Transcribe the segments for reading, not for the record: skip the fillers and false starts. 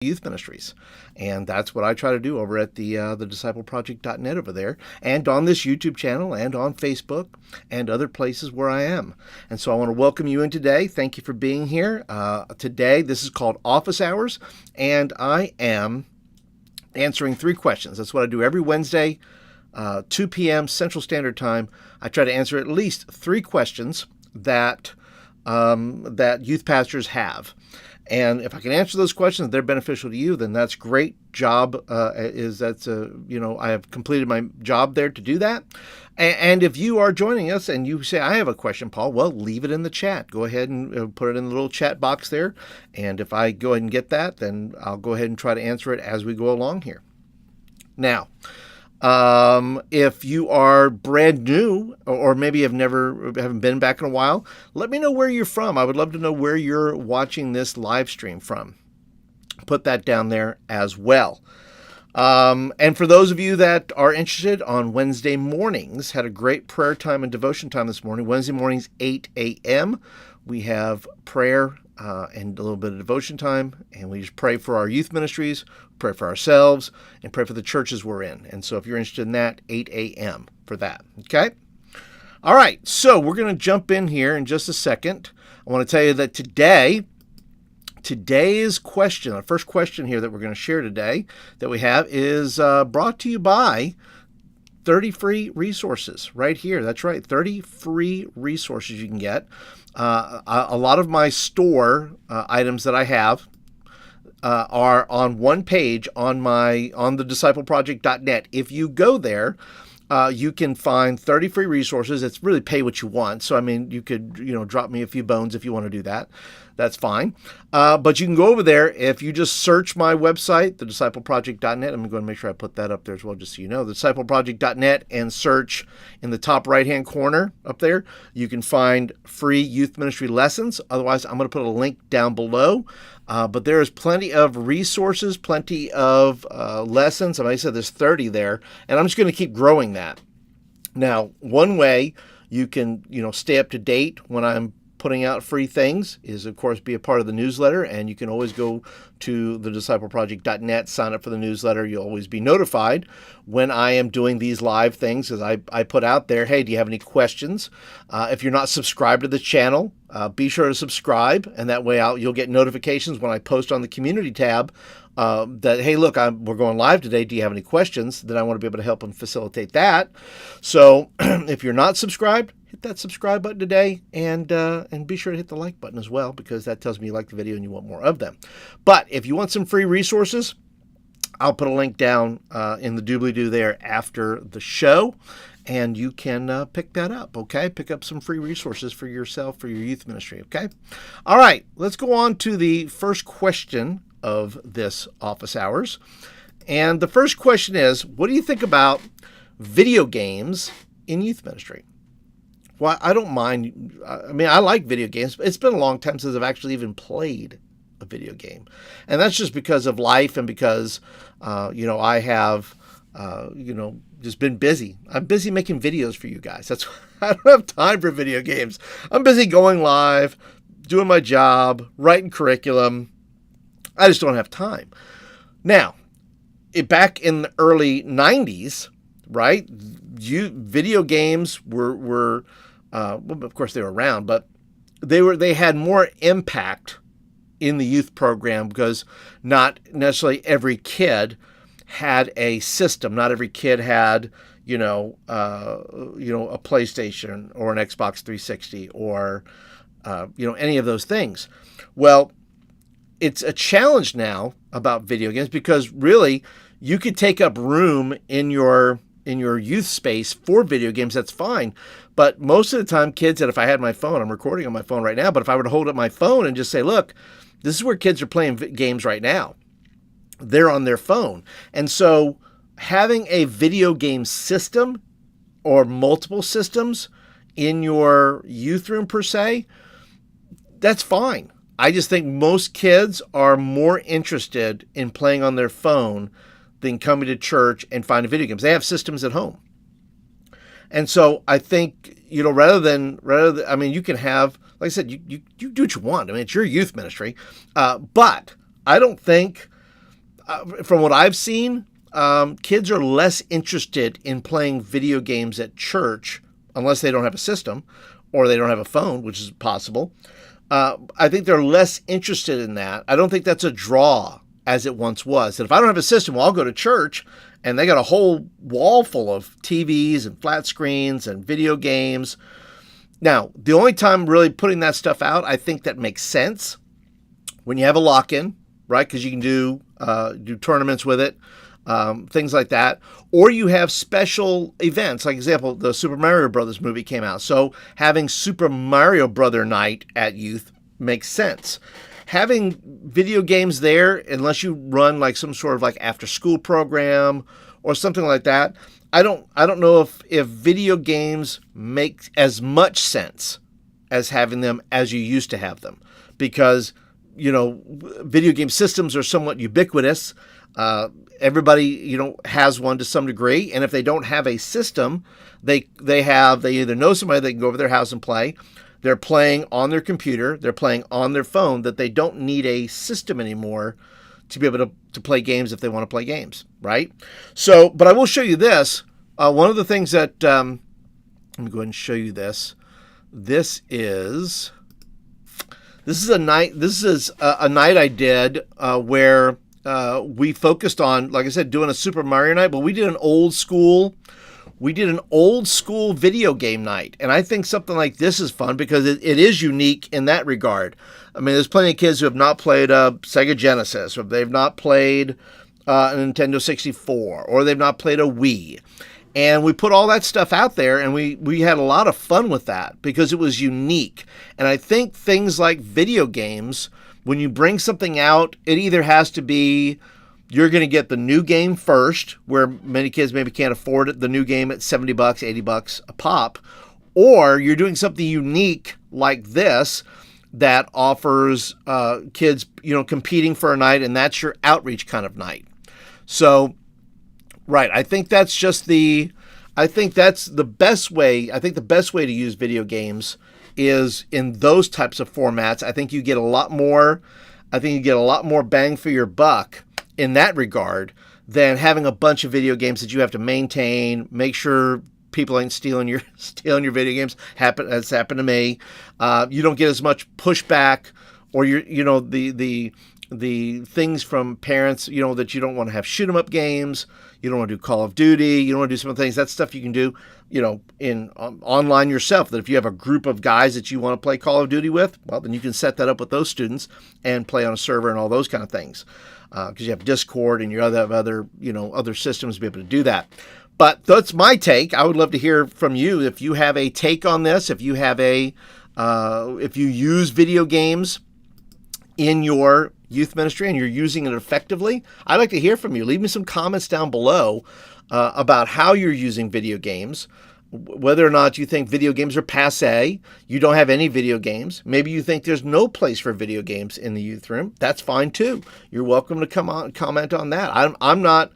youth ministries. And that's what I try to do over at the discipleproject.net over there, and on this YouTube channel, and on Facebook, and other places where I am. And so I want to welcome you in today. Thank you for being here. Today, this is called Office Hours, and I am answering 3 questions. That's what I do every Wednesday, 2 p.m. Central Standard Time. I try to answer at least 3 questions that youth pastors have. And if I can answer those questions, they're beneficial to you, then that's great. I have completed my job there to do that. And if you are joining us and you say, I have a question, Paul, well, leave it in the chat. Go ahead and put it in the little chat box there. And if I go ahead and get that, then I'll go ahead and try to answer it as we go along here. Now, if you are brand new, or maybe haven't been back in a while, let me know where you're from. I would love to know where you're watching this live stream from. Put that down there as well. And for those of you that are interested, on Wednesday mornings, had a great prayer time and devotion time this morning. Wednesday mornings, 8 a.m. We have prayer and a little bit of devotion time, and we just pray for our youth ministries, pray for ourselves, and pray for the churches we're in. And so if you're interested in that, 8 a.m. for that. Okay? All right, so we're going to jump in here in just a second. I want to tell you that today's question, our first question here that we're going to share today that we have, is brought to you by 30 free resources right here. That's right, 30 free resources you can get. A lot of my store items that I have are on one page on the discipleproject.net. If you go there, you can find 30 free resources. It's really pay what you want. So, I mean, you could, drop me a few bones if you want to do that. That's fine. But you can go over there. If you just search my website, thediscipleproject.net, I'm going to make sure I put that up there as well, just so you know, thediscipleproject.net, and search in the top right-hand corner up there. You can find free youth ministry lessons. Otherwise, I'm going to put a link down below. But there is plenty of resources, plenty of lessons. Like I said, there's 30 there, and I'm just going to keep growing that. Now, one way you can, stay up to date when I'm putting out free things is, of course, be a part of the newsletter, and you can always go to thediscipleproject.net, sign up for the newsletter. You'll always be notified when I am doing these live things, as I put out there, hey, do you have any questions? If you're not subscribed to the channel, be sure to subscribe, and that way you'll get notifications when I post on the community tab that, hey, look, we're going live today. Do you have any questions? Then I want to be able to help and facilitate that. So if you're not subscribed, hit that subscribe button today, and be sure to hit the like button as well, because that tells me you like the video and you want more of them. But if you want some free resources, I'll put a link down in the doobly-doo there after the show, and you can pick that up, okay? Pick up some free resources for yourself, for your youth ministry, okay? All right, let's go on to the first question of this Office Hours. And the first question is, what do you think about video games in youth ministry? Well, I don't mind. I mean, I like video games, but it's been a long time since I've actually even played a video game. And that's just because of life, and because, I have, just been busy. I'm busy making videos for you guys. I don't have time for video games. I'm busy going live, doing my job, writing curriculum. I just don't have time. Now, back in the early 90s, right, video games were well, of course they were around, but they had more impact in the youth program, because not necessarily every kid had a system. Not every kid had, a PlayStation or an Xbox 360 or, any of those things. Well, it's a challenge now about video games, because really you could take up room in your youth space for video games. That's fine. But most of the time, kids, and if I had my phone, I'm recording on my phone right now, but if I were to hold up my phone and just say, look, this is where kids are playing games right now, they're on their phone. And so having a video game system or multiple systems in your youth room per se, that's fine. I just think most kids are more interested in playing on their phone than coming to church and finding video games. They have systems at home. And so I think, rather than, I mean, you can have, like I said, you do what you want. I mean, it's your youth ministry. But I don't think from what I've seen, kids are less interested in playing video games at church unless they don't have a system or they don't have a phone, which is possible. I think they're less interested in that. I don't think that's a draw as it once was. And if I don't have a system, well, I'll go to church and they got a whole wall full of TVs and flat screens and video games. Now, the only time really putting that stuff out, I think that makes sense when you have a lock-in, right? Because you can do tournaments with it, things like that. Or you have special events. Like example, the Super Mario Brothers movie came out. So having Super Mario Brother night at youth makes sense. Having video games there, unless you run like some sort of like after school program or something like that, I don't know if video games make as much sense as having them as you used to have them, because video game systems are somewhat ubiquitous. Everybody has one to some degree, and if they don't have a system, they either know somebody they can go over their house and play. They're playing on their computer. They're playing on their phone. That they don't need a system anymore to be able to play games if they want to play games, right? So, but I will show you this. One of the things that let me go ahead and show you this. This is a night. This is a night I did where we focused on, like I said, doing a Super Mario night, but we did an old school video game night. And I think something like this is fun because it is unique in that regard. I mean, there's plenty of kids who have not played a Sega Genesis, or they've not played a Nintendo 64, or they've not played a Wii. And we put all that stuff out there, and we had a lot of fun with that because it was unique. And I think things like video games, when you bring something out, it either has to be you're going to get the new game first, where many kids maybe can't afford it, the new game at $70, $80 a pop, or you're doing something unique like this that offers kids, competing for a night, and that's your outreach kind of night. So, right, I think that's the best way. I think the best way to use video games is in those types of formats. I think you get a lot more bang for your buck in that regard than having a bunch of video games that you have to maintain, make sure people ain't stealing your video games. That's happened to me. You don't get as much pushback, or the things from parents, that you don't want to have shoot 'em up games. You don't want to do Call of Duty. You don't want to do some things. That's stuff you can do, in online yourself. That if you have a group of guys that you want to play Call of Duty with, well, then you can set that up with those students and play on a server and all those kind of things. Because you have Discord and you have other systems to be able to do that. But that's my take. I would love to hear from you if you have a take on this. If you have if you use video games in your youth ministry and you're using it effectively, I'd like to hear from you. Leave me some comments down below about how you're using video games, whether or not you think video games are passé, you don't have any video games. Maybe you think there's no place for video games in the youth room. That's fine too. You're welcome to come on, comment on that. I'm not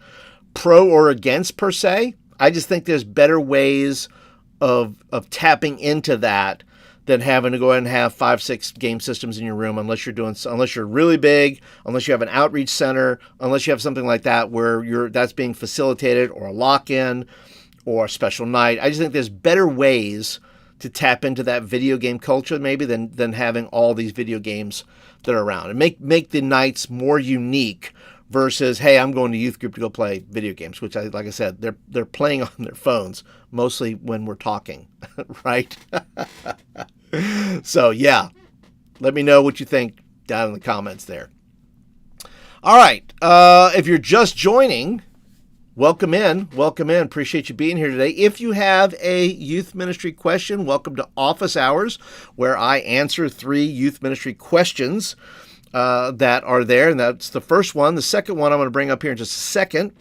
pro or against per se. I just think there's better ways of tapping into that than having to go ahead and have 5-6 game systems in your room, unless you're really big, unless you have an outreach center, unless you have something like that where that's being facilitated, or a lock-in, or a special night. I just think there's better ways to tap into that video game culture maybe than having all these video games that are around, and make the nights more unique versus, hey, I'm going to youth group to go play video games, which like I said, they're playing on their phones mostly when we're talking, right? So yeah, let me know what you think down in the comments there. All right, if you're just joining, welcome in. Appreciate you being here today. If you have a youth ministry question, welcome to Office Hours, where I answer 3 youth ministry questions that are there, and that's the first one. The second one I'm going to bring up here in just a second,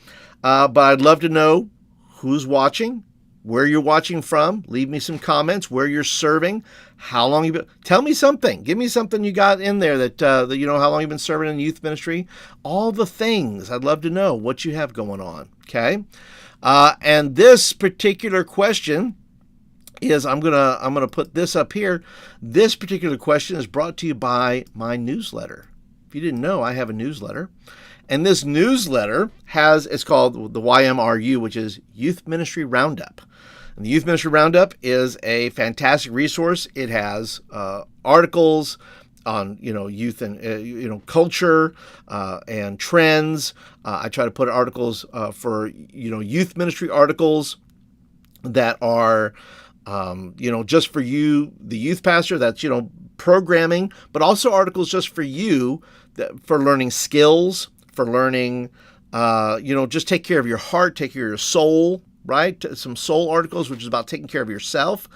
but I'd love to know who's watching, where you're watching from. Leave me some comments, where you're serving, how long you've been. Tell me something. Give me something you got in there that how long you've been serving in youth ministry. All the things. I'd love to know what you have going on. Okay, and this particular question is, I'm gonna put this up here. This particular question is brought to you by my newsletter. If you didn't know, I have a newsletter, And this newsletter it's called the YMRU, which is Youth Ministry Roundup. And the Youth Ministry Roundup is a fantastic resource. It has articles on youth and culture and trends. I try to put articles for youth ministry articles that are just for you, the youth pastor. That's programming, but also articles just for you for learning skills, for learning just take care of your heart, take care of your soul. Right? Some soul articles, which is about taking care of yourself.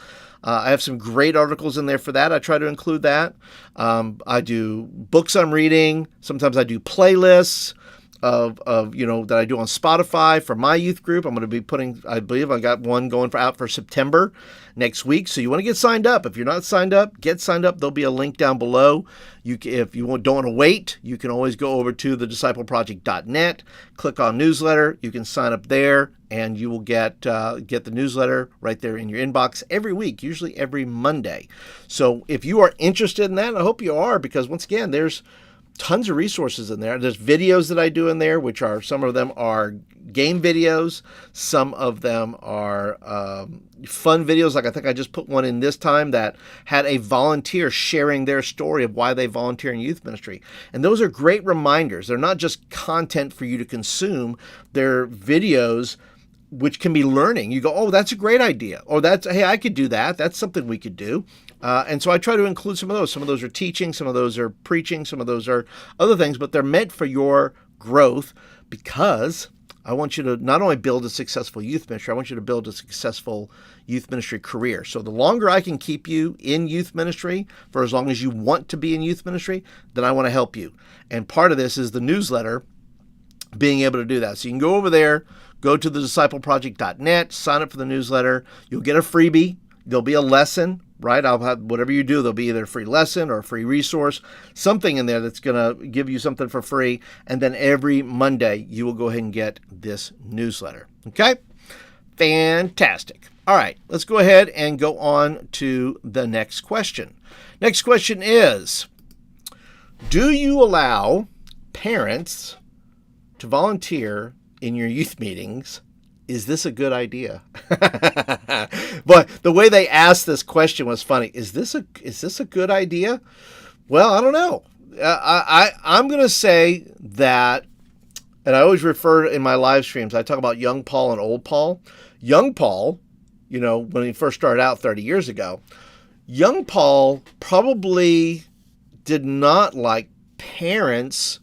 I have some great articles in there for that. I try to include that. I do books I'm reading. Sometimes I do playlists of that I do on Spotify for my youth group. I'm going to be I believe I got one going out for September next week. So you want to get signed up. If you're not signed up, get signed up. There'll be a link down below. If you don't want to wait, you can always go over to thediscipleproject.net, click on newsletter. You can sign up there, and you will get the newsletter right there in your inbox every week, usually every Monday. So if you are interested in that, and I hope you are, because once again, there's tons of resources in there. There's videos that I do in there, which are, some of them are game videos. Some of them are fun videos. Like I think I just put one in this time that had a volunteer sharing their story of why they volunteer in youth ministry. And those are great reminders. They're not just content for you to consume. They're videos which can be learning. You go, oh, that's a great idea. Or hey, I could do that. That's something we could do. And so I try to include some of those. Some of those are teaching, some of those are preaching, some of those are other things, but they're meant for your growth, because I want you to not only build a successful youth ministry, I want you to build a successful youth ministry career. So the longer I can keep you in youth ministry, for as long as you want to be in youth ministry, then I want to help you. And part of this is the newsletter, being able to do that. So you can go over there, go to thediscipleproject.net, sign up for the newsletter. You'll get a freebie. There'll be a lesson, right? I'll have, whatever you do, there'll be either a free lesson or a free resource, something in there that's going to give you something for free. And then every Monday, you will go ahead and get this newsletter. Okay? Fantastic. All right, let's go ahead and go on to the next question. Next question is, do you allow parents to volunteer in your youth meetings? Is this a good idea? But the way they asked this question was funny. Is this a good idea? Well, I don't know. I'm going to say that, and I always refer in my live streams, I talk about young Paul and old Paul. Young Paul, when he first started out 30 years ago, young Paul probably did not like parents.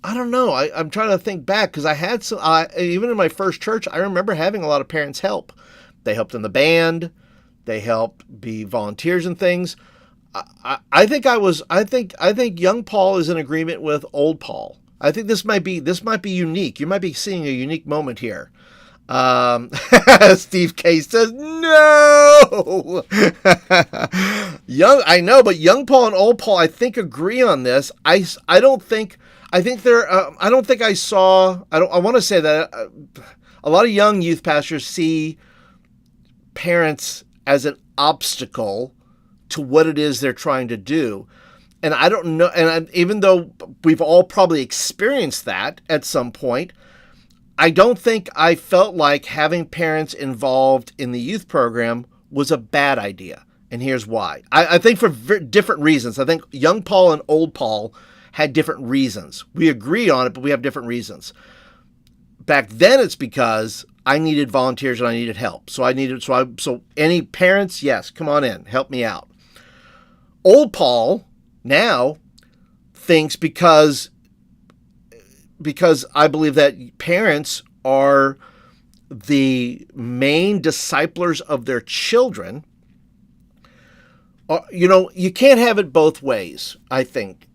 I don't know. I'm trying to think back, because I had some, even in my first church, I remember having a lot of parents help. They helped in the band. They helped be volunteers and things. I think young Paul is in agreement with old Paul. I think this might be unique. You might be seeing a unique moment here. Steve K says no. I know, but young Paul and old Paul, I think, agree on this. I want to say that a lot of young youth pastors see parents as an obstacle to what it is they're trying to do. And I don't know, even though we've all probably experienced that at some point, I don't think I felt like having parents involved in the youth program was a bad idea. And here's why. I think for different reasons. I think young Paul and old Paul had different reasons. We agree on it, but we have different reasons. Back then, it's because I needed volunteers and I needed help. So any parents, yes, come on in, help me out. Old Paul now thinks, because I believe that parents are the main disciplers of their children. You can't have it both ways, I think,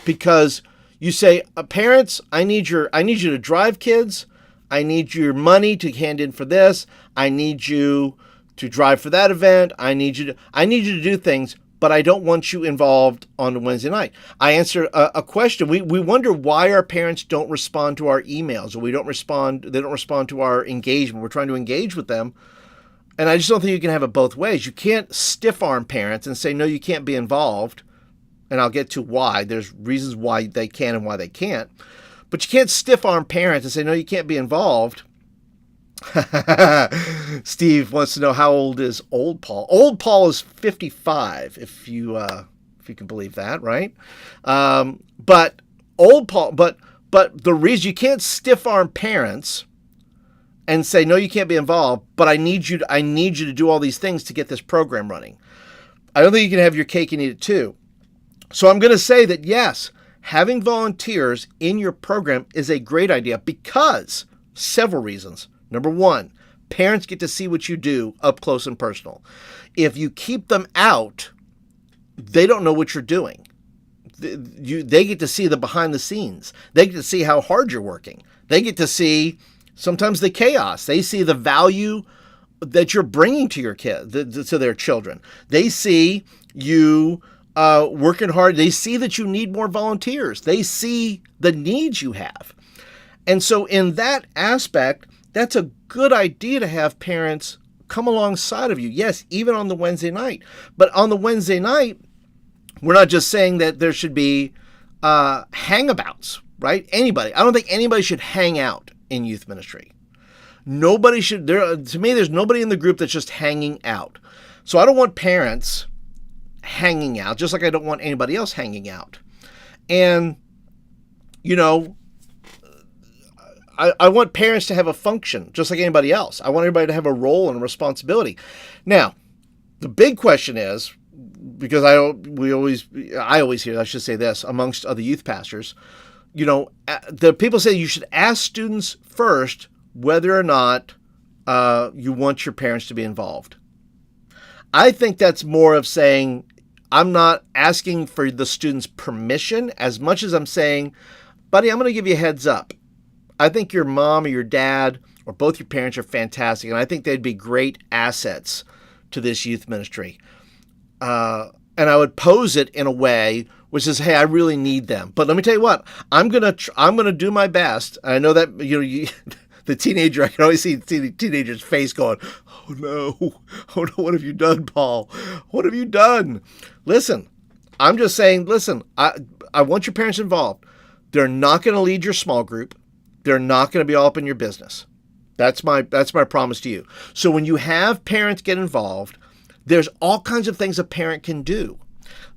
because you say, parents, I need you to drive kids. I need your money to hand in for this. I need you to drive for that event. I need you to do things, but I don't want you involved on Wednesday night. I answer a question. We wonder why our parents don't respond to our emails, or they don't respond to our engagement. We're trying to engage with them. And I just don't think you can have it both ways. You can't stiff arm parents and say, no, you can't be involved. And I'll get to why. There's reasons why they can and why they can't. But you can't stiff-arm parents and say, no, you can't be involved. Steve wants to know, how old is old Paul? Old Paul is 55, if you can believe that, right? But old Paul, but the reason you can't stiff-arm parents and say, no, you can't be involved, but I need you to do all these things to get this program running. I don't think you can have your cake and eat it too. So I'm going to say that, yes, having volunteers in your program is a great idea because several reasons. Number one, parents get to see what you do up close and personal. If you keep them out, they don't know what you're doing. They get to see the behind the scenes. They get to see how hard you're working. They get to see sometimes the chaos. They see the value that you're bringing to your kids, to their children. They see you working hard. They see that you need more volunteers. They see the needs you have. And so in that aspect, that's a good idea to have parents come alongside of you. Yes, even on the Wednesday night. But on the Wednesday night, we're not just saying that there should be hangabouts, right? Anybody. I don't think anybody should hang out in youth ministry. Nobody should. To me, there's nobody in the group that's just hanging out. So I don't want parents hanging out, just like I don't want anybody else hanging out. And, you know, I want parents to have a function, just like anybody else. I want everybody to have a role and a responsibility. Now, the big question is, because I always hear, I should say this, amongst other youth pastors, you know, the people say you should ask students first whether or not you want your parents to be involved. I think that's more of saying, I'm not asking for the student's permission as much as I'm saying, buddy, I'm going to give you a heads up. I think your mom or your dad or both your parents are fantastic, and I think they'd be great assets to this youth ministry. And I would pose it in a way which is, hey, I really need them. But let me tell you what, I'm gonna do my best. I know that the teenager, I can always see the teenager's face going, oh no, what have you done, Paul? What have you done? Listen, I'm just saying, listen, I want your parents involved. They're not going to lead your small group. They're not going to be all up in your business. That's my promise to you. So when you have parents get involved, there's all kinds of things a parent can do.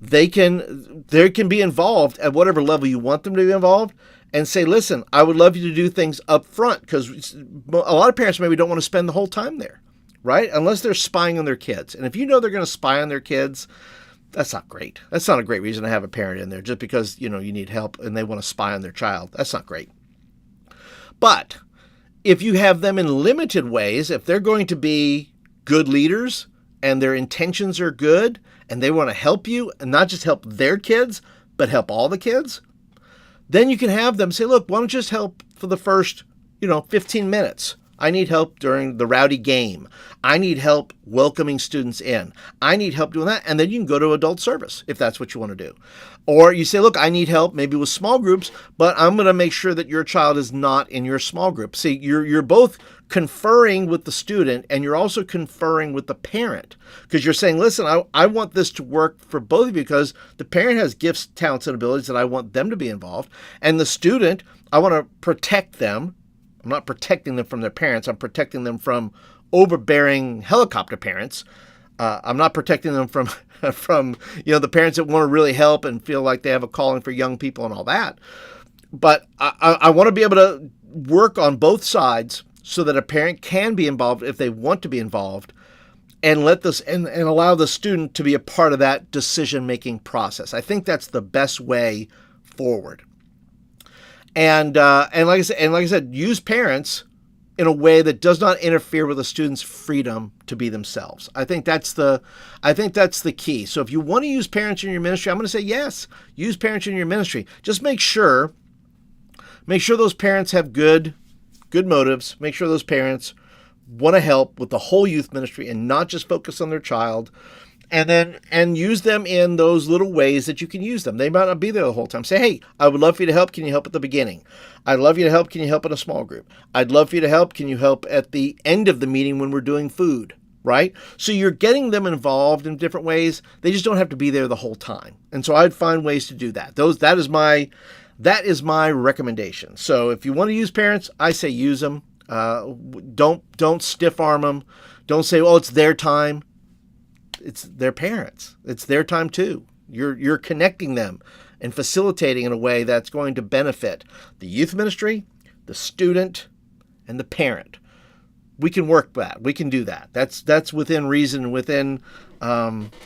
They can be involved at whatever level you want them to be involved, and say, listen, I would love you to do things up front, because a lot of parents maybe don't want to spend the whole time there, right? Unless they're spying on their kids. And if you know they're going to spy on their kids, that's not great. That's not a great reason to have a parent in there just because, you need help and they want to spy on their child. That's not great. But if you have them in limited ways, if they're going to be good leaders and their intentions are good and they want to help you and not just help their kids, but help all the kids, then you can have them say, look, why don't you just help for the first, 15 minutes? I need help during the rowdy game. I need help welcoming students in. I need help doing that. And then you can go to adult service if that's what you want to do. Or you say, look, I need help maybe with small groups, but I'm going to make sure that your child is not in your small group. See, you're both conferring with the student and you're also conferring with the parent, because you're saying, listen, I want this to work for both of you because the parent has gifts, talents, and abilities that I want them to be involved. And the student, I want to protect them. I'm not protecting them from their parents. I'm protecting them from overbearing helicopter parents. I'm not protecting them from the parents that want to really help and feel like they have a calling for young people and all that. But I want to be able to work on both sides so that a parent can be involved if they want to be involved, and let this and allow the student to be a part of that decision-making process. I think that's the best way forward. And like I said, use parents in a way that does not interfere with the student's freedom to be themselves. I think that's the key. So if you want to use parents in your ministry, I'm going to say yes, use parents in your ministry. Just make sure those parents have good motives. Make sure those parents want to help with the whole youth ministry and not just focus on their child. And use them in those little ways that you can use them. They might not be there the whole time. Say, hey, I would love for you to help. Can you help at the beginning? I'd love you to help. Can you help in a small group? I'd love for you to help. Can you help at the end of the meeting when we're doing food? Right? So you're getting them involved in different ways. They just don't have to be there the whole time. And so I'd find ways to do that. That is my that is my recommendation. So if you want to use parents, I say use them. Don't stiff arm them. Don't say, "Oh, it's their time." It's their parents. It's their time too. You're connecting them and facilitating in a way that's going to benefit the youth ministry, the student, and the parent. We can work that. We can do that. That's within reason, within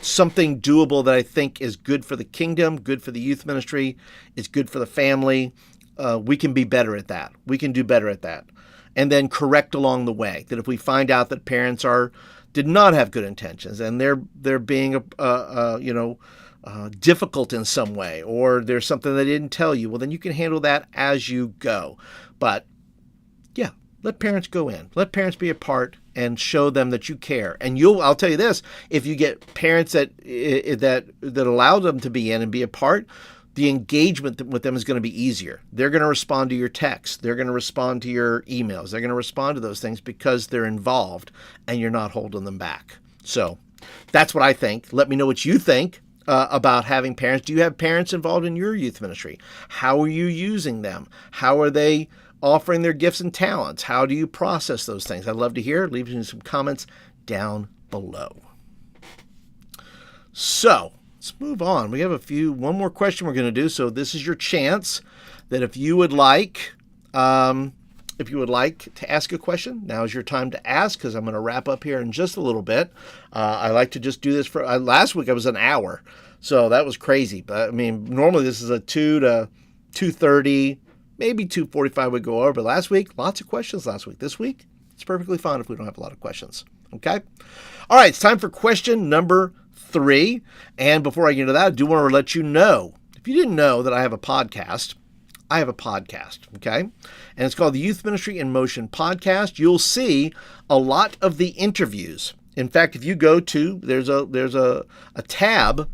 something doable that I think is good for the kingdom, good for the youth ministry, it's good for the family. We can be better at that. We can do better at that. And then correct along the way. That if we find out that parents did not have good intentions and they're being difficult in some way, or there's something they didn't tell you, well, then you can handle that as you go. But yeah, let parents go in. Let parents be a part and show them that you care. And I'll tell you this, if you get parents that allow them to be in and be a part, the engagement with them is going to be easier. They're going to respond to your texts. They're going to respond to your emails. They're going to respond to those things because they're involved and you're not holding them back. So that's what I think. Let me know what you think about having parents. Do you have parents involved in your youth ministry? How are you using them? How are they offering their gifts and talents? How do you process those things? I'd love to hear. Leave me some comments down below. So let's move on. We have one more question we're going to do. So this is your chance that if you would like to ask a question, now is your time to ask, because I'm going to wrap up here in just a little bit. I like to just do this for, last week I was an hour, so that was crazy. But I mean, normally this is a 2 to 2:30, maybe 2:45 would go over. But last week, lots of questions last week. This week, it's perfectly fine if we don't have a lot of questions. Okay? All right, it's time for question number 3. And before I get into that, I do want to let you know, if you didn't know that I have a podcast, okay? And it's called the Youth Ministry in Motion podcast. You'll see a lot of the interviews. In fact, if you go to, there's a tab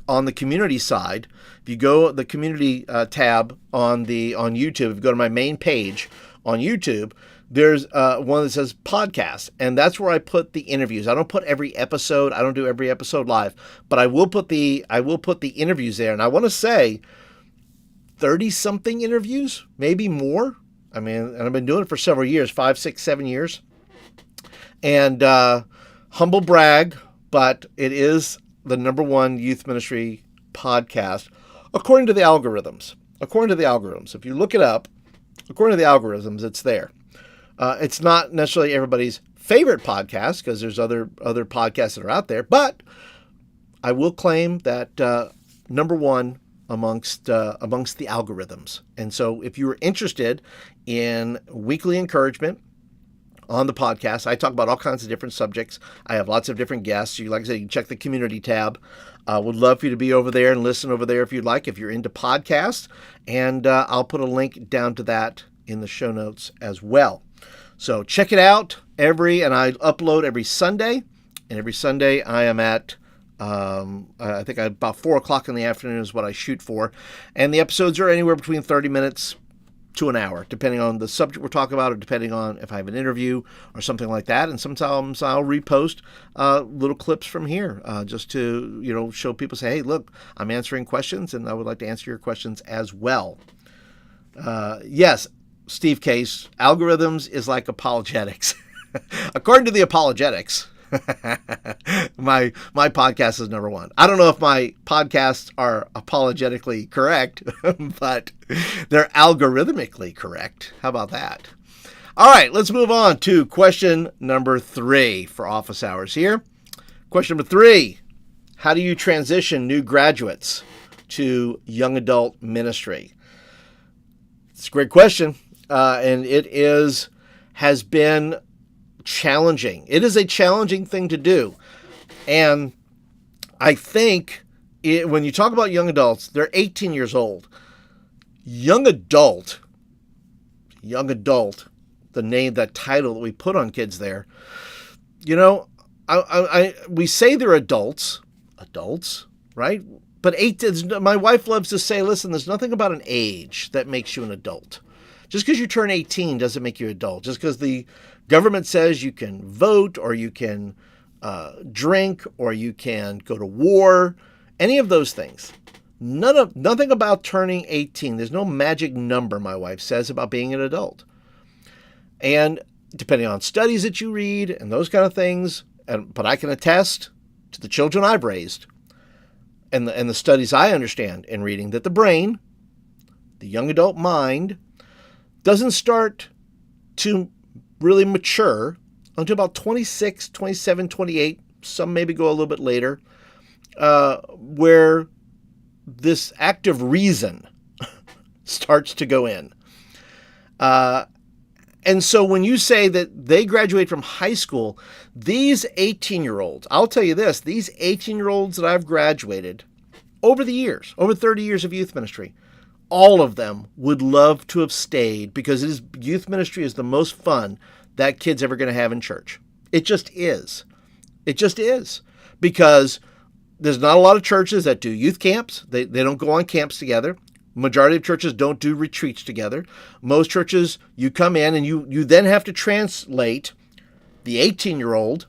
on the community side. If you go the community tab on YouTube, if you go to my main page on YouTube, there's one that says podcast, and that's where I put the interviews. I don't put every episode. I don't do every episode live, but I will put the interviews there. And I want to say 30-something interviews, maybe more. I mean, and I've been doing it for several years, 5, 6, 7 years. And humble brag, but it is the #1 youth ministry podcast according to the algorithms. If you look it up, according to the algorithms, it's there. It's not necessarily everybody's favorite podcast, because there's other podcasts that are out there, but I will claim that #1 amongst the algorithms. And so if you were interested in weekly encouragement on the podcast, I talk about all kinds of different subjects. I have lots of different guests. Like I said, you can check the community tab. Would love for you to be over there and listen over there if you'd like, if you're into podcasts. And I'll put a link down to that in the show notes as well. So check it out and I upload every Sunday. And every Sunday I am at, I think about 4 o'clock in the afternoon is what I shoot for. And the episodes are anywhere between 30 minutes to an hour, depending on the subject we're talking about, or depending on if I have an interview or something like that. And sometimes I'll repost little clips from here just to, show people, say, hey, look, I'm answering questions and I would like to answer your questions as well. Yes, Steve Case, algorithms is like apologetics. According to the apologetics, my podcast is #1. I don't know if my podcasts are apologetically correct, but they're algorithmically correct. How about that? All right, let's move on to question number 3 for office hours here. Question number 3, how do you transition new graduates to young adult ministry? It's a great question, and it has been challenging. It is a challenging thing to do. And I think when you talk about young adults, they're 18 years old. Young adult, the name, that title that we put on kids there, we say they're adults, right? But my wife loves to say, listen, there's nothing about an age that makes you an adult. Just because you turn 18 doesn't make you an adult. Just because the government says you can vote, or you can drink, or you can go to war, any of those things, Nothing about turning 18. There's no magic number, my wife says, about being an adult. And depending on studies that you read and those kind of things, but I can attest to the children I've raised and the studies I understand in reading that the brain, the young adult mind, doesn't start to really mature until about 26, 27, 28. Some maybe go a little bit later, where this active reason starts to go in. And so when you say that they graduate from high school, these 18-year-olds, I'll tell you this, these 18-year-olds that I've graduated over the years, over 30 years of youth ministry, all of them would love to have stayed because youth ministry is the most fun that kid's ever going to have in church. It just is. It just is. Because there's not a lot of churches that do youth camps. They don't go on camps together. Majority of churches don't do retreats together. Most churches, you come in and you then have to translate the 18-year-old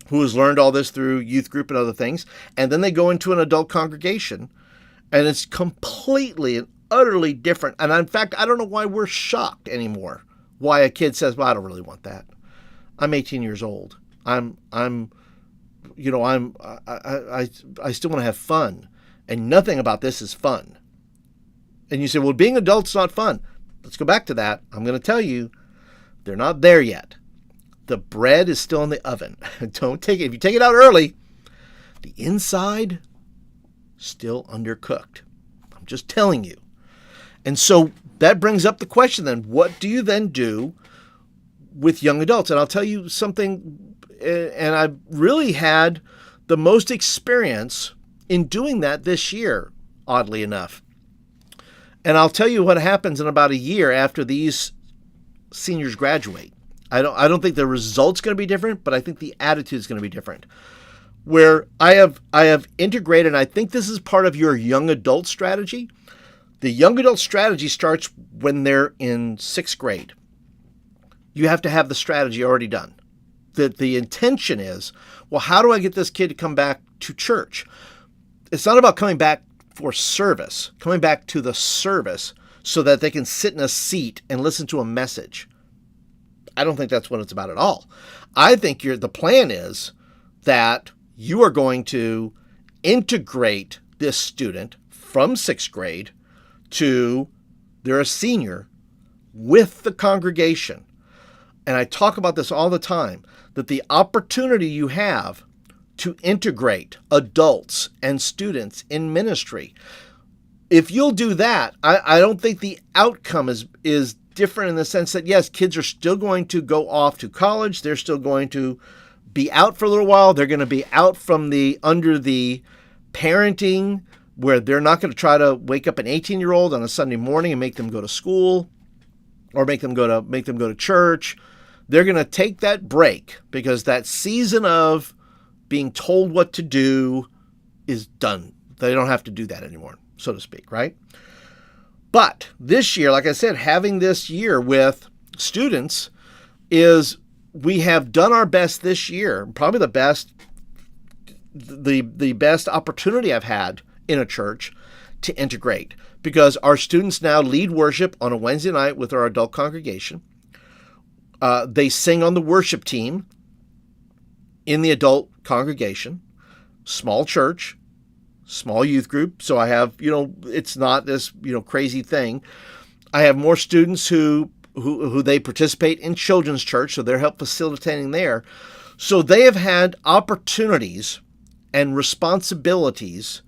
who has learned all this through youth group and other things, and then they go into an adult congregation, and it's completely and utterly different. And in fact, I don't know why we're shocked anymore. Why a kid says, "Well, I don't really want that. I'm 18 years old. I still want to have fun, and nothing about this is fun." And you say, "Well, being adult's not fun." Let's go back to that. I'm going to tell you, they're not there yet. The bread is still in the oven. Don't take it. If you take it out early, the inside still undercooked. I'm just telling you. And so that brings up the question then, what do you then do with young adults? And I'll tell you something, and I've really had the most experience in doing that this year, oddly enough. And I'll tell you what happens in about a year after these seniors graduate. I don't think the result's going to be different, but I think the attitude is going to be different. Where I have integrated, and I think this is part of your young adult strategy. The young adult strategy starts when they're in 6th grade. You have to have the strategy already done. The intention is, well, how do I get this kid to come back to church? It's not about coming back for service, coming back to the service so that they can sit in a seat and listen to a message. I don't think that's what it's about at all. I think the plan is that you are going to integrate this student from 6th grade to they're a senior with the congregation. And I talk about this all the time, that the opportunity you have to integrate adults and students in ministry, if you'll do that, I don't think the outcome is different in the sense that, yes, kids are still going to go off to college. They're still going to be out for a little while. They're going to be out from under the parenting where they're not going to try to wake up an 18-year-old on a Sunday morning and make them go to school or make them go to church. They're going to take that break because that season of being told what to do is done. They don't have to do that anymore, so to speak, right? But this year, like I said, having this year with students is we have done our best this year, probably the best opportunity I've had in a church to integrate, because our students now lead worship on a Wednesday night with our adult congregation. They sing on the worship team in the adult congregation, small church, small youth group. So I have, it's not this, crazy thing. I have more students who they participate in children's church, so they're help facilitating there. So they have had opportunities and responsibilities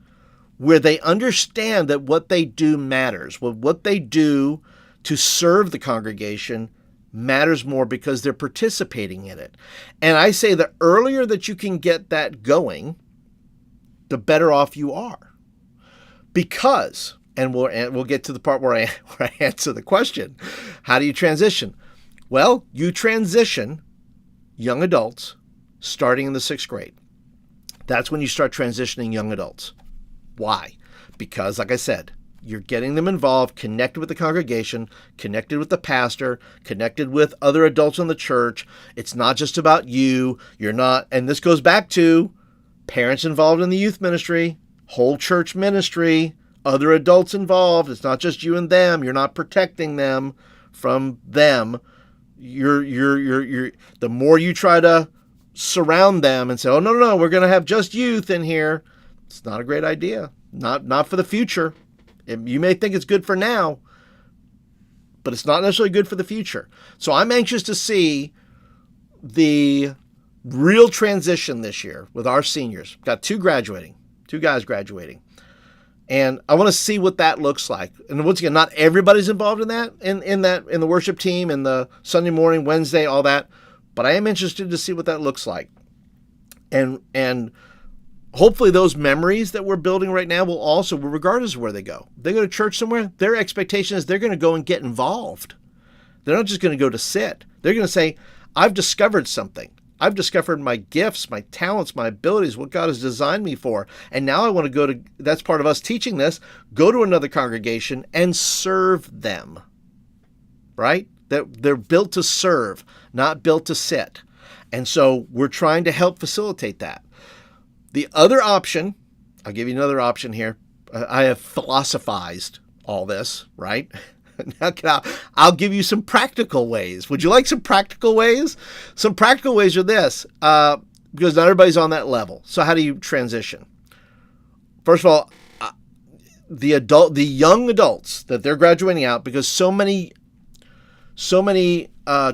where they understand that what they do matters. What they do to serve the congregation matters more because they're participating in it. And I say the earlier that you can get that going, the better off you are. Because, and we'll get to the part where I answer the question, how do you transition? Well, you transition young adults starting in the 6th grade. That's when you start transitioning young adults. Why? Because, like I said, you're getting them involved, connected with the congregation, connected with the pastor, connected with other adults in the church. It's not just about you. You're not, and this goes back to parents involved in the youth ministry, whole church ministry, other adults involved. It's not just you and them. You're not protecting them from them. The more you try to surround them and say, oh, no, we're going to have just youth in here. It's not a great idea. Not for the future. You may think it's good for now, but it's not necessarily good for the future. So I'm anxious to see the real transition this year with our seniors. Got two guys graduating. And I want to see what that looks like. And once again, not everybody's involved in that, in the worship team, in the Sunday morning, Wednesday, all that. But I am interested to see what that looks like. And hopefully those memories that we're building right now will also, regardless of where they go to church somewhere, their expectation is they're going to go and get involved. They're not just going to go to sit. They're going to say, I've discovered something. I've discovered my gifts, my talents, my abilities, what God has designed me for. And now I want to go to, that's part of us teaching this, go to another congregation and serve them, right? They're built to serve, not built to sit. And so we're trying to help facilitate that. The other option, I'll give you another option here. I have philosophized all this, right? Now, I'll give you some practical ways. Would you like some practical ways? Some practical ways are this, because not everybody's on that level. So how do you transition? First of all, the young adults that they're graduating out, because so many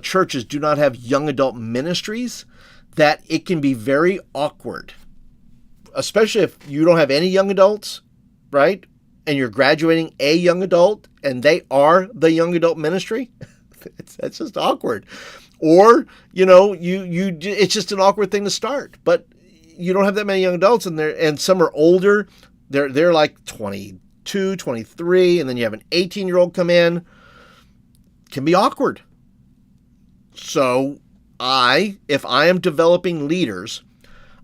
churches do not have young adult ministries, that it can be very awkward, especially if you don't have any young adults, right? And you're graduating a young adult and they are the young adult ministry. It's just awkward. Or, it's just an awkward thing to start, but you don't have that many young adults and some are older. They're like 22, 23, and then you have an 18-year-old come in. It can be awkward. So if I am developing leaders,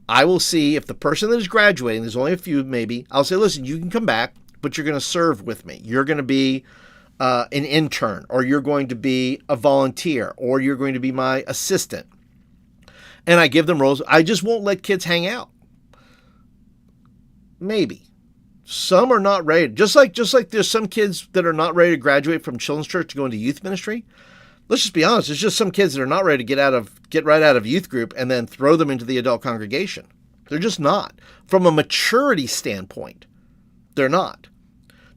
I will see if the person that is graduating, there's only a few maybe, I'll say, listen, you can come back, but you're going to serve with me. You're going to be an intern, or you're going to be a volunteer, or you're going to be my assistant. And I give them roles. I just won't let kids hang out. Maybe. Some are not ready. Just like there's some kids that are not ready to graduate from children's church to go into youth ministry. Let's just be honest. There's just some kids that are not ready to get right out of youth group and then throw them into the adult congregation. They're just not. From a maturity standpoint, they're not.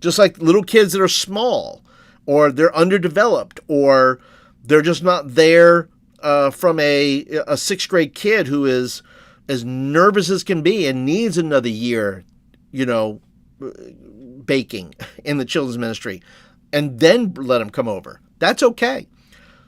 Just like little kids that are small, or they're underdeveloped, or they're just not there from a 6th grade kid who is as nervous as can be and needs another year, baking in the children's ministry, and then let them come over. That's okay.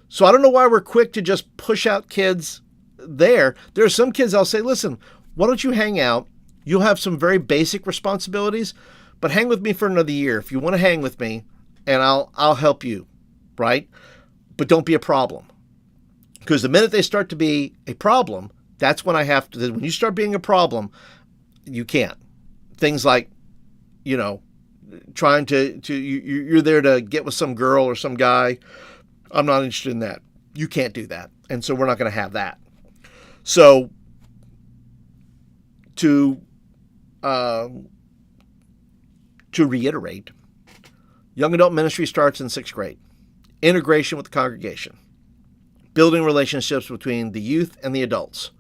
So I don't know why we're quick to just push out kids there. There are some kids I'll say, listen, why don't you hang out? You'll have some very basic responsibilities, but hang with me for another year if you want to hang with me, and I'll help you, right? But don't be a problem. Because the minute they start to be a problem, that's when when you start being a problem, you can't. Things like, trying you're there to get with some girl or some guy. I'm not interested in that. You can't do that. And so we're not going to have that. So to reiterate, young adult ministry starts in 6th grade. Integration with the congregation. Building relationships between the youth and the adults.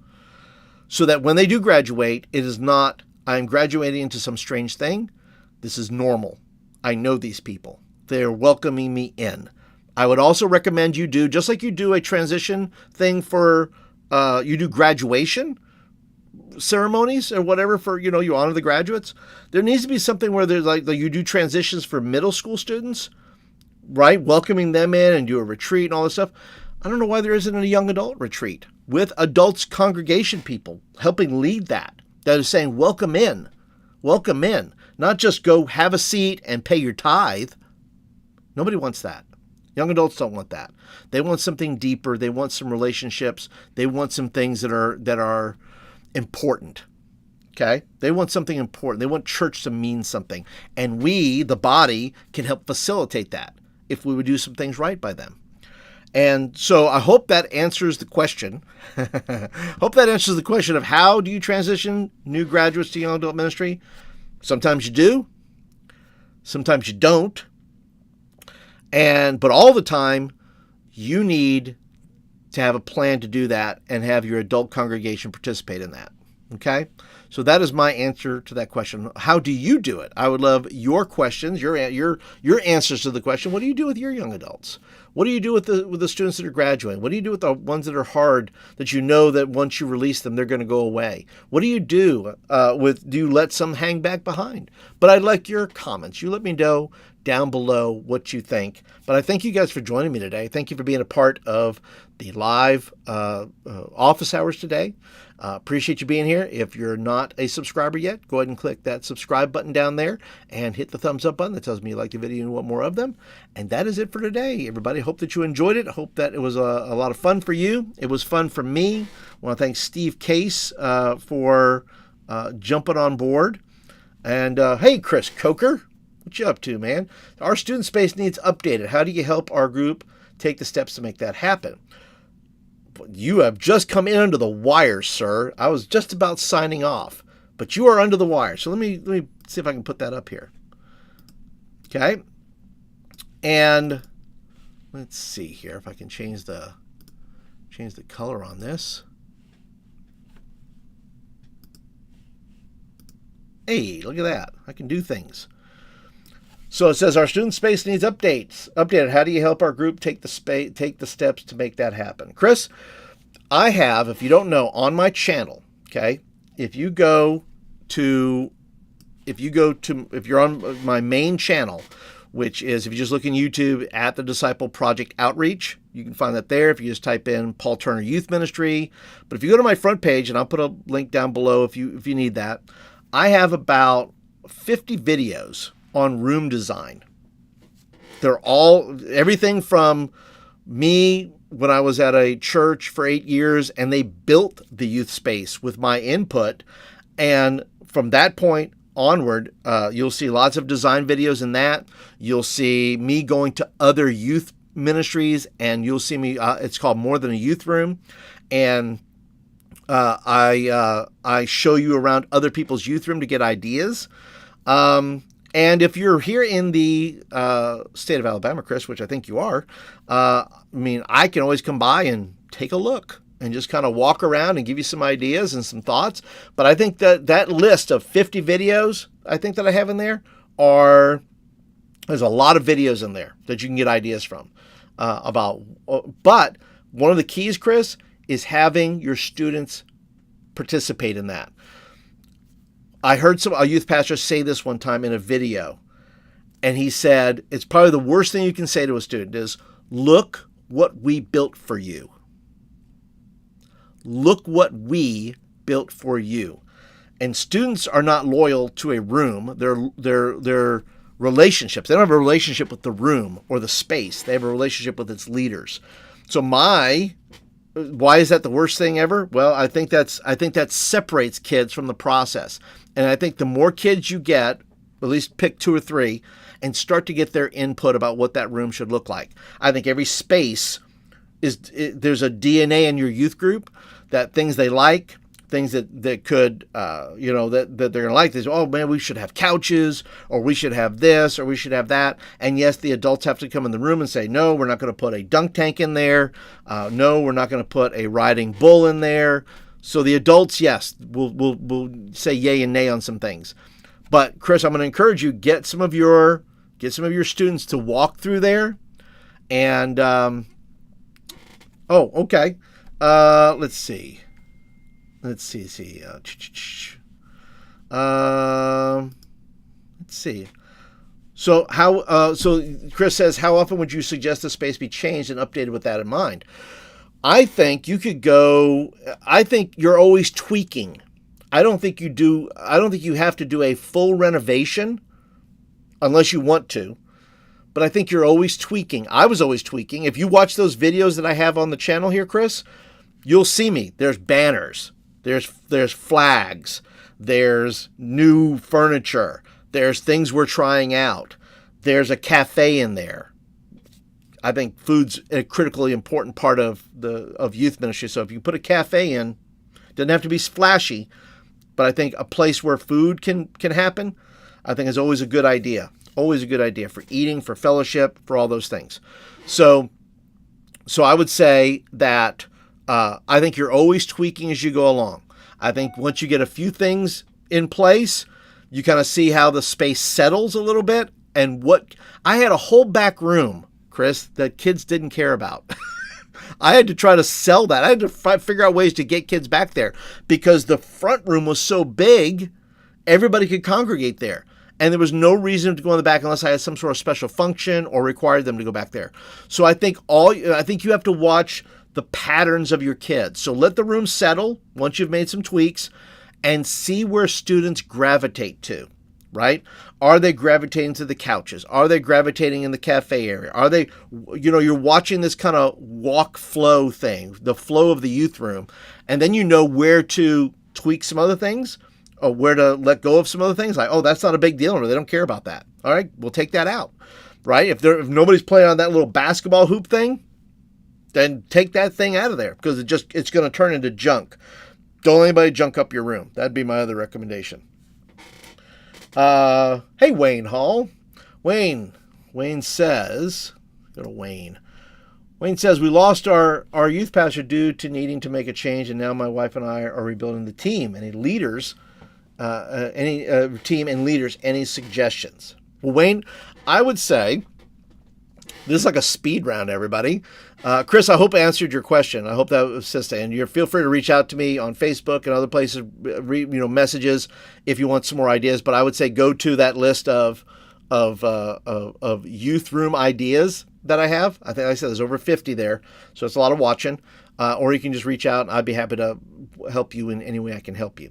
So that when they do graduate, it is not, I'm graduating into some strange thing. This is normal. I know these people. They're welcoming me in. I would also recommend you do, just like you do a transition thing for, you do graduation ceremonies or whatever for, you honor the graduates. There needs to be something where there's like you do transitions for middle school students, right? Welcoming them in and do a retreat and all this stuff. I don't know why there isn't a young adult retreat with adults congregation people helping lead that is saying, welcome in, not just go have a seat and pay your tithe. Nobody wants that. Young adults don't want that. They want something deeper. They want some relationships. They want some things that are important. Okay? They want something important. They want church to mean something. And we, the body, can help facilitate that if we would do some things right by them. And so I hope that answers the question. Hope that answers the question of how do you transition new graduates to young adult ministry? Sometimes you do. Sometimes you don't. But all the time, you need to have a plan to do that and have your adult congregation participate in that. Okay? So that is my answer to that question. How do you do it? I would love your questions, your answers to the question. What do you do with your young adults? What do you do with the students that are graduating? What do you do with the ones that are hard that you know that once you release them, they're going to go away? What do you do do you let some hang back behind? But I'd like your comments. You let me know down below what you think. But I thank you guys for joining me today. Thank you for being a part of the live office hours today. Appreciate you being here. If you're not a subscriber yet, go ahead and click that subscribe button down there and hit the thumbs up button that tells me you like the video and want more of them. And that is it for today, everybody. Hope that you enjoyed it. Hope that it was a lot of fun for you. It was fun for me. I want to thank Steve Case for jumping on board. And hey, Chris Coker, what you up to, man? Our student space needs updated. How do you help our group take the steps to make that happen? You have just come in under the wire, sir. I was just about signing off, but you are under the wire. So let me see if I can put that up here. Okay. And let's see here if I can change the color on this. Hey, look at that. I can do things. So it says our student space needs updated. How do you help our group take the steps to make that happen? Chris, I have, if you don't know, on my channel, okay, if you're on my main channel, which is, if you just look in YouTube at the Disciple Project Outreach, you can find that there if you just type in Paul Turner Youth Ministry. But if you go to my front page, and I'll put a link down below if you need that, I have about 50 videos on room design. They're all everything from me when I was at a church for 8 years and they built the youth space with my input. And from that point onward, you'll see lots of design videos in that. You'll see me going to other youth ministries, and you'll see me, it's called More Than a Youth Room. And I show you around other people's youth room to get ideas. And if you're here in the state of Alabama, Chris, which I think you are, I can always come by and take a look and just kind of walk around and give you some ideas and some thoughts. But I think that list of 50 videos I think that I have in there there's a lot of videos in there that you can get ideas from about. But one of the keys, Chris, is having your students participate in that. I heard a youth pastor say this one time in a video, and he said, it's probably the worst thing you can say to a student is, look what we built for you. Look what we built for you. And students are not loyal to a room. They're relationships. They don't have a relationship with the room or the space. They have a relationship with its leaders. So why is that the worst thing ever? Well, I think that separates kids from the process. And I think the more kids you get, at least pick 2 or 3, and start to get their input about what that room should look like. I think every space there's a DNA in your youth group that things they like, things that could, that they're going to like. They say, oh man, we should have couches, or we should have this, or we should have that. And yes, the adults have to come in the room and say, no, we're not going to put a dunk tank in there. No, we're not going to put a riding bull in there. So the adults, yes, will say yay and nay on some things. But Chris, I'm going to encourage you, get some of your students to walk through there. And okay. Let's see. Let's see. So so Chris says, how often would you suggest the space be changed and updated with that in mind? I think you could go, I think you're always tweaking. I don't think you have to do a full renovation unless you want to. But I think you're always tweaking. I was always tweaking. If you watch those videos that I have on the channel here, Chris, you'll see me. There's banners. There's flags. There's new furniture. There's things we're trying out. There's a cafe in there. I think food's a critically important part of youth ministry. So if you put a cafe in, it doesn't have to be flashy, but I think a place where food can happen, I think is always a good idea. Always a good idea for eating, for fellowship, for all those things. So I would say that I think you're always tweaking as you go along. I think once you get a few things in place, you kind of see how the space settles a little bit. And what I had a whole back room, Chris, that kids didn't care about. I had to try to sell that. I had to figure out ways to get kids back there because the front room was so big, everybody could congregate there. And there was no reason to go in the back unless I had some sort of special function or required them to go back there. So I think you have to watch the patterns of your kids. So let the room settle once you've made some tweaks and see where students gravitate to, right? Are they gravitating to the couches? Are they gravitating in the cafe area? Are they, you're watching this kind of walk flow thing, the flow of the youth room, and then you know where to tweak some other things or where to let go of some other things. Like, oh, that's not a big deal, or they don't care about that. All right, we'll take that out, right? If nobody's playing on that little basketball hoop thing, then take that thing out of there because it's going to turn into junk. Don't let anybody junk up your room. That'd be my other recommendation. Hey, Wayne Hall. Wayne says, go to Wayne. Wayne says, we lost our youth pastor due to needing to make a change, and now my wife and I are rebuilding the team. Any leaders, team and leaders, any suggestions? Well, Wayne, I would say, this is like a speed round, everybody. Chris, I hope I answered your question. I hope that was assistant. And feel free to reach out to me on Facebook and other places, messages if you want some more ideas. But I would say go to that list of youth room ideas that I have. I think I said there's over 50 there, so it's a lot of watching. Or you can just reach out, and I'd be happy to help you in any way I can help you.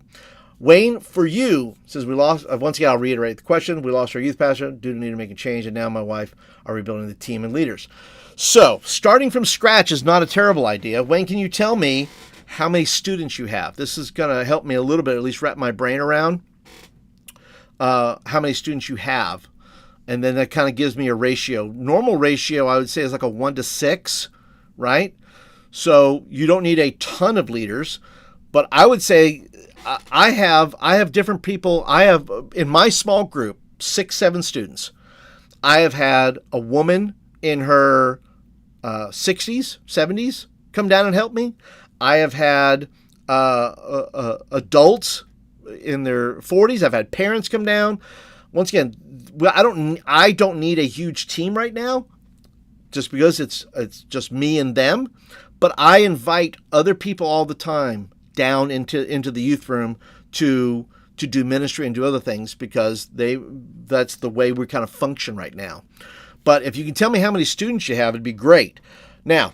Wayne, for you, says we lost, once again, I'll reiterate the question. We lost our youth pastor due to need to make a change, and now my wife are rebuilding the team and leaders. So starting from scratch is not a terrible idea. Wayne, can you tell me how many students you have? This is going to help me a little bit, at least wrap my brain around how many students you have. And then that kind of gives me a ratio. Normal ratio, I would say, is like a 1 to 6, right? So you don't need a ton of leaders, but I would say I have different people. I have, in my small group, 6, 7 students. I have had a woman in her 60s, 70s come down and help me. I have had adults in their 40s. I've had parents come down. Once again, I don't need a huge team right now, just because it's just me and them. But I invite other people all the time down into the youth room to do ministry and do other things because that's the way we kind of function right now. But if you can tell me how many students you have, it'd be great. Now,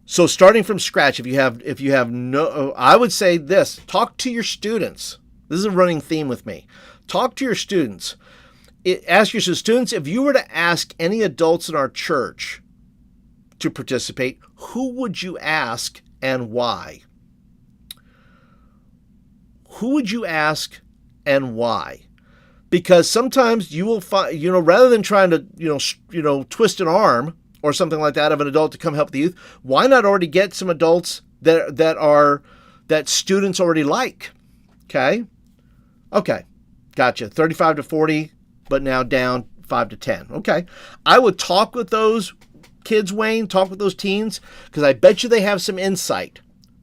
so starting from scratch, if you have no, I would say this: talk to your students. This is a running theme with me. Talk to your students. Ask your students, if you were to ask any adults in our church to participate, who would you ask and why? Who would you ask and why? Because sometimes you will find, rather than trying to, twist an arm or something like that of an adult to come help the youth, why not already get some adults that students already like? Okay, gotcha. 35 to 40, but now down 5 to 10. Okay, I would talk with those kids, Wayne. Talk with those teens because I bet you they have some insight.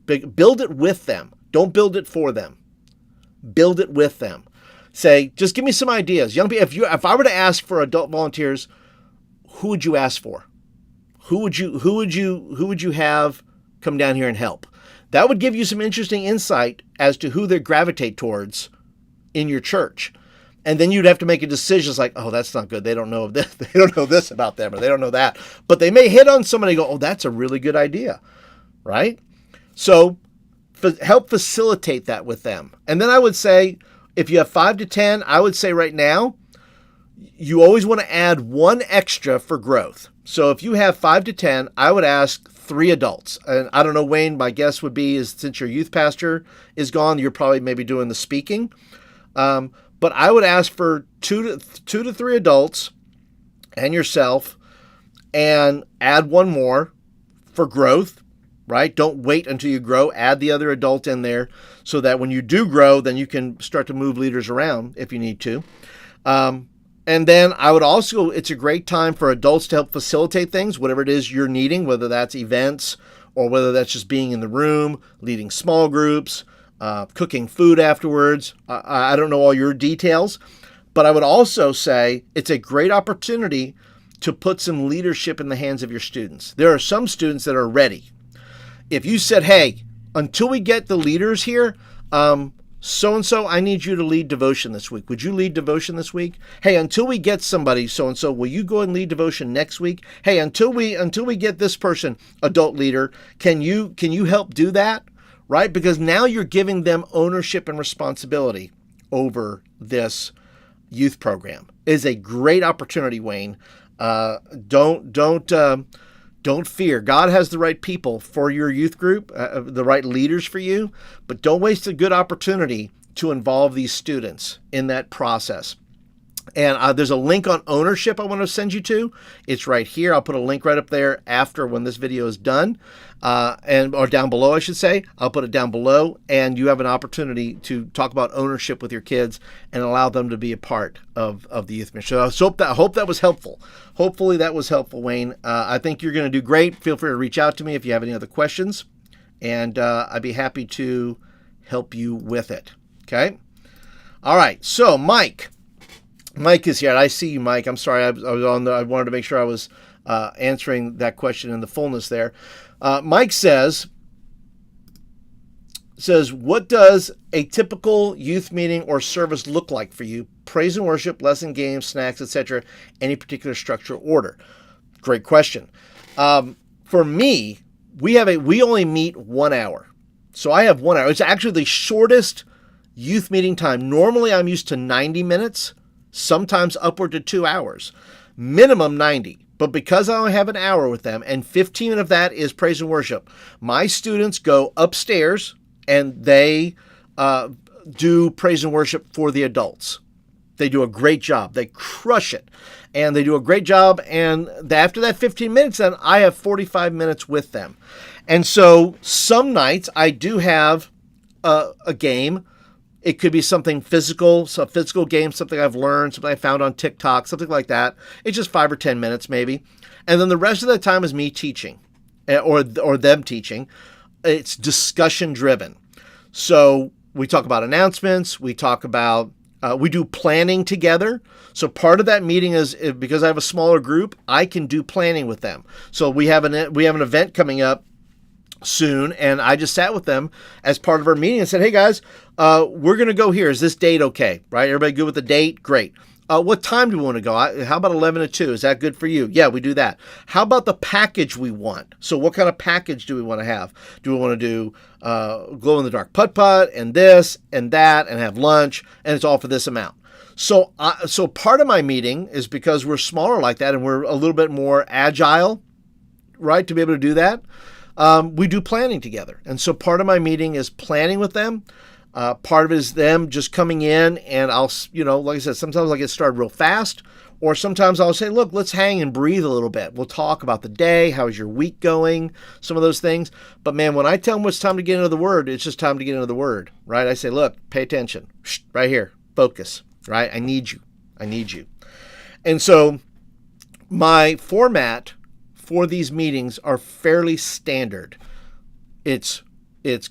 Build it with them. Don't build it for them. Build it with them. Say, just give me some ideas. Young people, if I were to ask for adult volunteers, who would you ask for? Who would you have come down here and help? That would give you some interesting insight as to who they gravitate towards in your church. And then you'd have to make a decision. It's like, oh, that's not good. They don't know this. They don't know this about them, or they don't know that. But they may hit on somebody and go, oh, that's a really good idea, right? So help facilitate that with them. And then I would say, if you have 5 to 10, I would say right now, you always want to add one extra for growth. So if you have 5 to 10, I would ask 3 adults. And I don't know, Wayne, my guess would be is since your youth pastor is gone, you're probably maybe doing the speaking. But I would ask for 2 to 3 adults and yourself and add one more for growth. Right? Don't wait until you grow. Add the other adult in there so that when you do grow, then you can start to move leaders around if you need to. And then I would also, it's a great time for adults to help facilitate things, whatever it is you're needing, whether that's events or whether that's just being in the room, leading small groups, cooking food afterwards. I don't know all your details, but I would also say it's a great opportunity to put some leadership in the hands of your students. There are some students that are ready. If you said, hey, until we get the leaders here, so-and-so, I need you to lead devotion this week. Would you lead devotion this week? Hey, until we get somebody so-and-so, will you go and lead devotion next week? Hey, until we get this person, adult leader, can you help do that? Right? Because now you're giving them ownership and responsibility over this youth program. It is a great opportunity, Wayne. Don't fear. God has the right people for your youth group, the right leaders for you, but don't waste a good opportunity to involve these students in that process. And there's a link on ownership I want to send you to. It's right here. I'll put a link right up there after when this video is done, or down below, I should say. I'll put it down below, and you have an opportunity to talk about ownership with your kids and allow them to be a part of the youth mission. So I hope that was helpful. Hopefully that was helpful, Wayne. I think you're going to do great. Feel free to reach out to me if you have any other questions, and I'd be happy to help you with it. Okay? All right. So, Mike is here. I see you, Mike. I'm sorry. I was on I wanted to make sure I was answering that question in the fullness there. Mike says, what does a typical youth meeting or service look like for you? Praise and worship, lesson, games, snacks, etc. Any particular structure or order? Great question. For me, we only meet 1 hour. So I have 1 hour. It's actually the shortest youth meeting time. Normally I'm used to 90 minutes. Sometimes upward to 2 hours, minimum 90. But because I only have an hour with them and 15 of that is praise and worship, my students go upstairs and they do praise and worship for the adults. They do a great job. They crush it. And they do a great job. And after that 15 minutes, then I have 45 minutes with them. And so some nights I do have a game. It could be something physical, a physical game, something I've learned, something I found on TikTok, something like that. It's just 5 or 10 minutes maybe. And then the rest of the time is me teaching or them teaching. It's discussion driven. So we talk about announcements. We talk about, we do planning together. So part of that meeting is, because I have a smaller group, I can do planning with them. So we have an event coming up soon, and I just sat with them as part of our meeting and said, hey guys, we're going to go here. Is this date okay? Right? Everybody good with the date? Great. What time do we want to go? How about 11 to 2? Is that good for you? Yeah, we do that. How about the package we want? So what kind of package do we want to have? Do we want to do glow-in-the-dark putt-putt and this and that and have lunch, and it's all for this amount? So part of my meeting is, because we're smaller like that and we're a little bit more agile, right, to be able to do that, we do planning together. And so part of my meeting is planning with them. Part of it is them just coming in, and I'll, like I said, sometimes I'll get started real fast, or sometimes I'll say, look, let's hang and breathe a little bit. We'll talk about the day. How is your week going? Some of those things. But man, when I tell them it's time to get into the Word, it's just time to get into the Word, right? I say, look, pay attention. Shh, right here. Focus, right? I need you. And so my format for these meetings are fairly standard. It's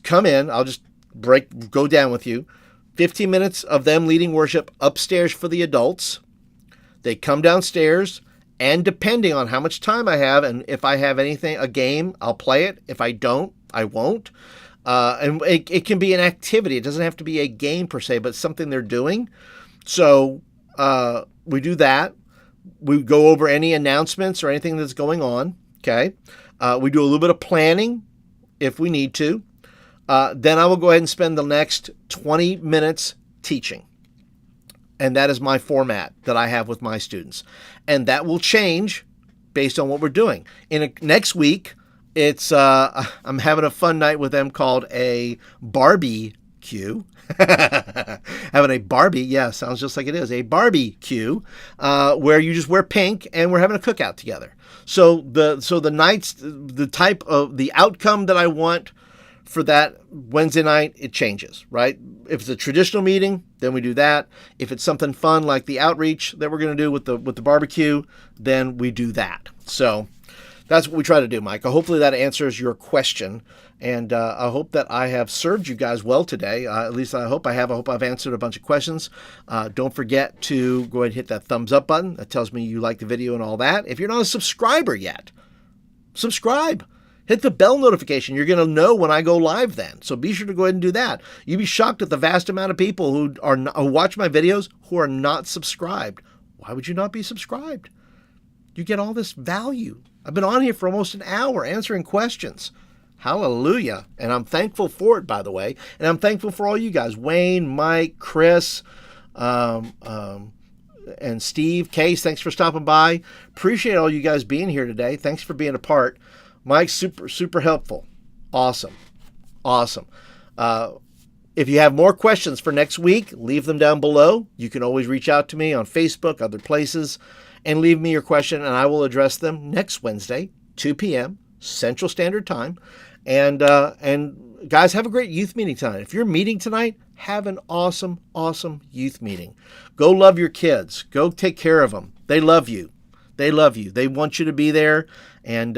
come in, I'll just go down with you. 15 minutes of them leading worship upstairs for the adults. They come downstairs, and depending on how much time I have, and if I have a game, I'll play it. If I don't, I won't. And it can be an activity. It doesn't have to be a game per se, but something they're doing. So we do that. We go over any announcements or anything that's going on. Okay. We do a little bit of planning if we need to. Then I will go ahead and spend the next 20 minutes teaching. And that is my format that I have with my students. And that will change based on what we're doing. Next week, it's I'm having a fun night with them called a barbecue. Having a Barbie, yeah, sounds just like it is, a barbecue, where you just wear pink and we're having a cookout together. So the nights, the type of the outcome that I want for that Wednesday night, it changes, right? If it's a traditional meeting, then we do that. If it's something fun like the outreach that we're going to do with the barbecue, then we do that. So that's what we try to do, Mike. Hopefully that answers your question. And I hope that I have served you guys well today. At least I hope I have. I hope I've answered a bunch of questions. Don't forget to go ahead and hit that thumbs up button. That tells me you like the video and all that. If you're not a subscriber yet, subscribe. Hit the bell notification. You're going to know when I go live then. So be sure to go ahead and do that. You'd be shocked at the vast amount of people who watch my videos who are not subscribed. Why would you not be subscribed? You get all this value. I've been on here for almost an hour answering questions. Hallelujah. And I'm thankful for it, by the way. And I'm thankful for all you guys. Wayne, Mike, Chris, and Steve, Case, thanks for stopping by. Appreciate all you guys being here today. Thanks for being a part. Mike, super helpful. Awesome. If you have more questions for next week, leave them down below. You can always reach out to me on Facebook, other places, and leave me your question, and I will address them next Wednesday, 2 p.m. Central Standard Time. And guys, have a great youth meeting tonight. If you're meeting tonight, have an awesome youth meeting. Go love your kids. Go take care of them. They love you. They want you to be there, and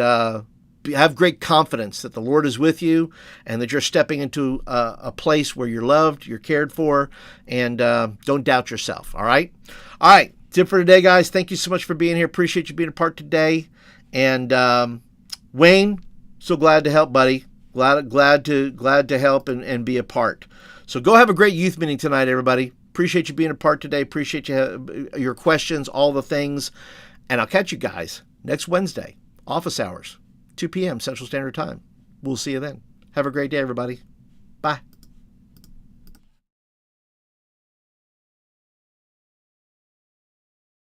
have great confidence that the Lord is with you and that you're stepping into a place where you're loved, you're cared for, and don't doubt yourself. All right. That's it for today, guys. Thank you so much for being here. Appreciate you being a part today. And Wayne, so glad to help, buddy. Glad to help and be a part. So go have a great youth meeting tonight, everybody. Appreciate you being a part today. Appreciate your questions, all the things. And I'll catch you guys next Wednesday, office hours, 2 p.m. Central Standard Time. We'll see you then. Have a great day, everybody.